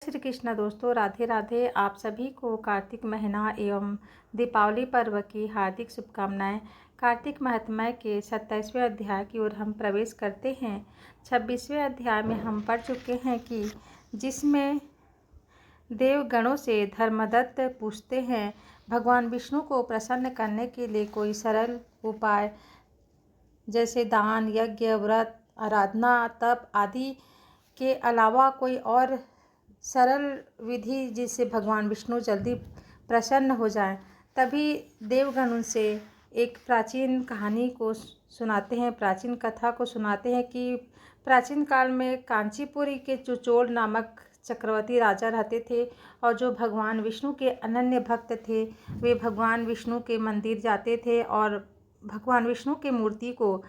श्री कृष्णा दोस्तों, राधे राधे। आप सभी को कार्तिक महीना एवं दीपावली पर्व की हार्दिक शुभकामनाएं। कार्तिक महात्म्य के 27वें अध्याय की ओर हम प्रवेश करते हैं। 26वें अध्याय में हम पढ़ चुके हैं कि जिसमें देवगणों से धर्मदत्त पूछते हैं भगवान विष्णु को प्रसन्न करने के लिए कोई सरल उपाय, जैसे दान, यज्ञ, व्रत, आराधना, तप आदि के अलावा कोई और सरल विधि जिससे भगवान विष्णु जल्दी प्रसन्न हो जाएं। तभी देवगण उनसे एक प्राचीन कहानी को सुनाते हैं, प्राचीन कथा को सुनाते हैं कि प्राचीन काल में कांचीपुरी के चुचोल नामक चक्रवर्ती राजा रहते थे और जो भगवान विष्णु के अनन्य भक्त थे। वे भगवान विष्णु के मंदिर जाते थे और भगवान विष्णु की मूर्ति को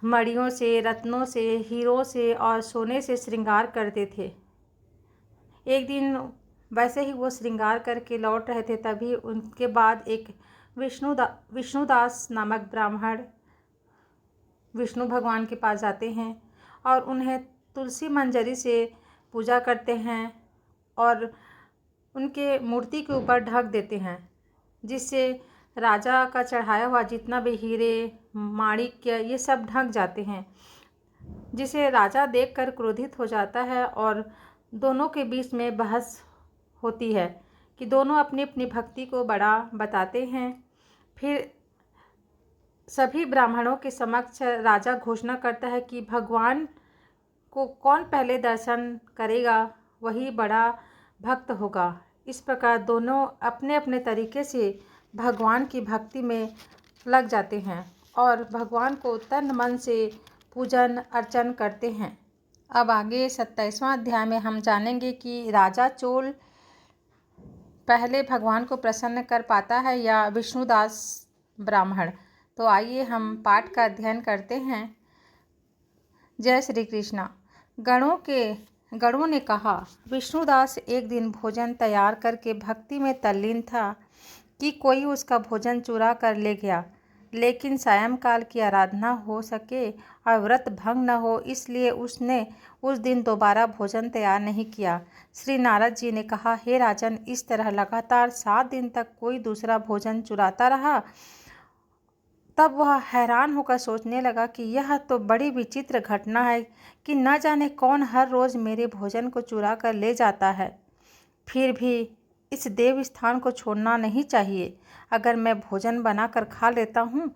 मणियों से, रत्नों से, हीरों से और सोने से श्रृंगार करते थे। एक दिन वैसे ही वो श्रृंगार करके लौट रहे थे, तभी उनके बाद एक विष्णुदास नामक ब्राह्मण विष्णु भगवान के पास जाते हैं और उन्हें तुलसी मंजरी से पूजा करते हैं और उनके मूर्ति के ऊपर ढक देते हैं, जिससे राजा का चढ़ाया हुआ जितना भी हीरे, माणिक्य, ये सब ढक जाते हैं, जिसे राजा देखकर क्रोधित हो जाता है और दोनों के बीच में बहस होती है कि दोनों अपनी अपनी भक्ति को बड़ा बताते हैं। फिर सभी ब्राह्मणों के समक्ष राजा घोषणा करता है कि भगवान को कौन पहले दर्शन करेगा वही बड़ा भक्त होगा। इस प्रकार दोनों अपने अपने तरीके से भगवान की भक्ति में लग जाते हैं और भगवान को तन मन से पूजन अर्चन करते हैं। अब आगे 27वां अध्याय में हम जानेंगे कि राजा चोल पहले भगवान को प्रसन्न कर पाता है या विष्णुदास ब्राह्मण। तो आइए हम पाठ का अध्ययन करते हैं। जय श्री कृष्णा। गणों ने कहा, विष्णुदास एक दिन भोजन तैयार करके भक्ति में तल्लीन था कि कोई उसका भोजन चुरा कर ले गया, लेकिन सायंकाल की आराधना हो सके और व्रत भंग न हो, इसलिए उसने उस दिन दोबारा भोजन तैयार नहीं किया। श्री नारद जी ने कहा, हे राजन, इस तरह लगातार 7 दिन तक कोई दूसरा भोजन चुराता रहा। तब वह हैरान होकर सोचने लगा कि यह तो बड़ी विचित्र घटना है कि न जाने कौन हर रोज़ मेरे भोजन को चुरा कर ले जाता है। फिर भी इस देव स्थान को छोड़ना नहीं चाहिए। अगर मैं भोजन बनाकर खा लेता हूँ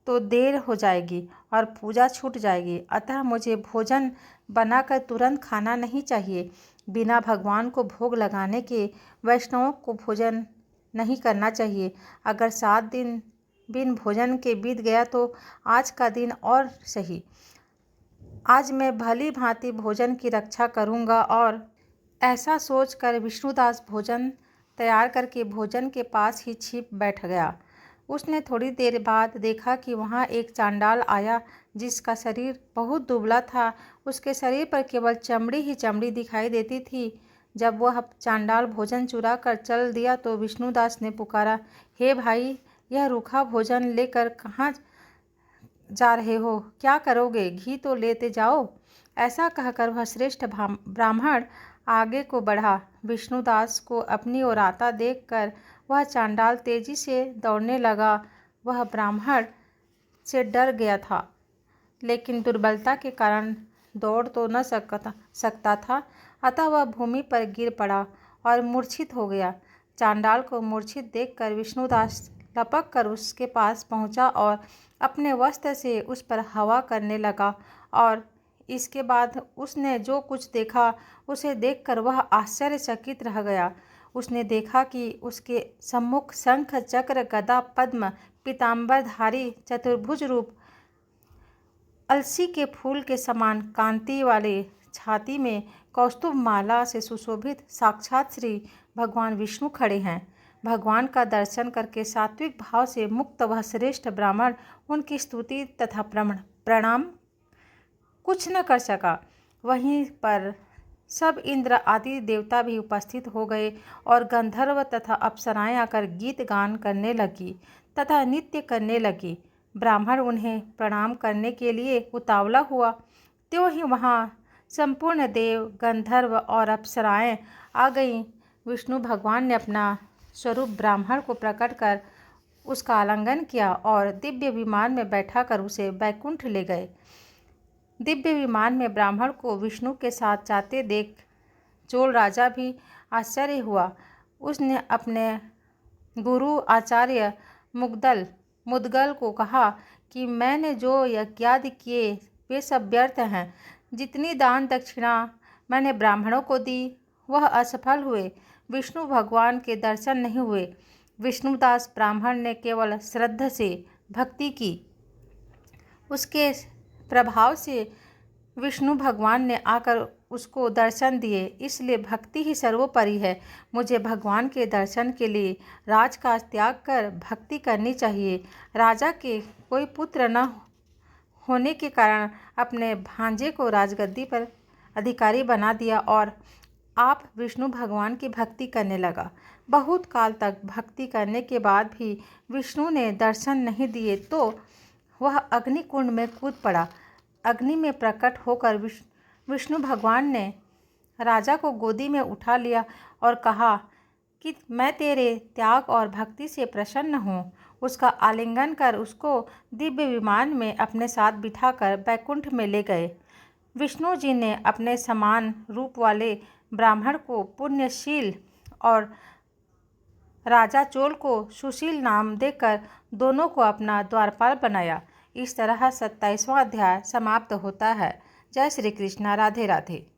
तो देर हो जाएगी और पूजा छूट जाएगी, अतः मुझे भोजन बनाकर तुरंत खाना नहीं चाहिए। बिना भगवान को भोग लगाने के वैष्णवों को भोजन नहीं करना चाहिए। अगर 7 दिन बिन भोजन के बीत गया तो आज का दिन और सही। आज मैं भली भांति भोजन की रक्षा करूँगा। और ऐसा सोचकर विष्णुदास भोजन तैयार करके भोजन के पास ही छिप बैठ गया। उसने थोड़ी देर बाद देखा कि वहाँ एक चांडाल आया, जिसका शरीर बहुत दुबला था। उसके शरीर पर केवल चमड़ी ही चमड़ी दिखाई देती थी। जब वह चांडाल भोजन चुरा कर चल दिया तो विष्णुदास ने पुकारा, हे भाई, यह रूखा भोजन लेकर कहाँ जा रहे हो? क्या करोगे? घी तो लेते जाओ। ऐसा कहकर वह श्रेष्ठ ब्राह्मण आगे को बढ़ा। विष्णुदास को अपनी ओर आता देखकर वह चांडाल तेजी से दौड़ने लगा। वह ब्राह्मण से डर गया था, लेकिन दुर्बलता के कारण दौड़ तो न सकता था, अतः वह भूमि पर गिर पड़ा और मूर्छित हो गया। चांडाल को मूर्छित देखकर विष्णुदास लपक कर उसके पास पहुंचा और अपने वस्त्र से उस पर हवा करने लगा। और इसके बाद उसने जो कुछ देखा उसे देखकर वह आश्चर्यचकित रह गया। उसने देखा कि उसके सम्मुख शंख, चक्र, गदा, पद्म, पीतांबरधारी चतुर्भुज रूप, अलसी के फूल के समान कांति वाले छाती में कौस्तुभ माला से सुशोभित साक्षात श्री भगवान विष्णु खड़े हैं। भगवान का दर्शन करके सात्विक भाव से मुक्त वह श्रेष्ठ ब्राह्मण उनकी स्तुति तथा प्रणाम कुछ न कर सका। वहीं पर सब इंद्र आदि देवता भी उपस्थित हो गए और गंधर्व तथा अप्सराएं आकर गीत गान करने लगी तथा नृत्य करने लगी। ब्राह्मण उन्हें प्रणाम करने के लिए उतावला हुआ, त्यों ही वहाँ संपूर्ण देव, गंधर्व और अप्सराएं आ गईं। विष्णु भगवान ने अपना स्वरूप ब्राह्मण को प्रकट कर उसका आलिंगन किया और दिव्य विमान में बैठाकर उसे वैकुंठ ले गए। दिव्य विमान में ब्राह्मण को विष्णु के साथ जाते देख चोल राजा भी आश्चर्य हुआ। उसने अपने गुरु आचार्य मुद्गल को कहा कि मैंने जो यज्ञादि किए वे सब व्यर्थ हैं। जितनी दान दक्षिणा मैंने ब्राह्मणों को दी वह असफल हुए। विष्णु भगवान के दर्शन नहीं हुए। विष्णुदास ब्राह्मण ने केवल श्रद्धा से भक्ति की। उसके प्रभाव से विष्णु भगवान ने आकर उसको दर्शन दिए। इसलिए भक्ति ही सर्वोपरि है। मुझे भगवान के दर्शन के लिए राजकाज त्याग कर भक्ति करनी चाहिए। राजा के कोई पुत्र न होने के कारण अपने भांजे को राजगद्दी पर अधिकारी बना दिया और आप विष्णु भगवान की भक्ति करने लगा। बहुत काल तक भक्ति करने के बाद भी विष्णु ने दर्शन नहीं दिए तो वह अग्नि कुंड में कूद पड़ा। अग्नि में प्रकट होकर विष्णु भगवान ने राजा को गोदी में उठा लिया और कहा कि मैं तेरे त्याग और भक्ति से प्रसन्न हूँ। उसका आलिंगन कर उसको दिव्य विमान में अपने साथ बिठाकर वैकुंठ में ले गए। विष्णु जी ने अपने समान रूप वाले ब्राह्मण को पुण्यशील और राजा चोल को सुशील नाम देकर दोनों को अपना द्वारपाल बनाया। इस तरह 27वां अध्याय समाप्त होता है। जय श्री कृष्ण। राधे राधे।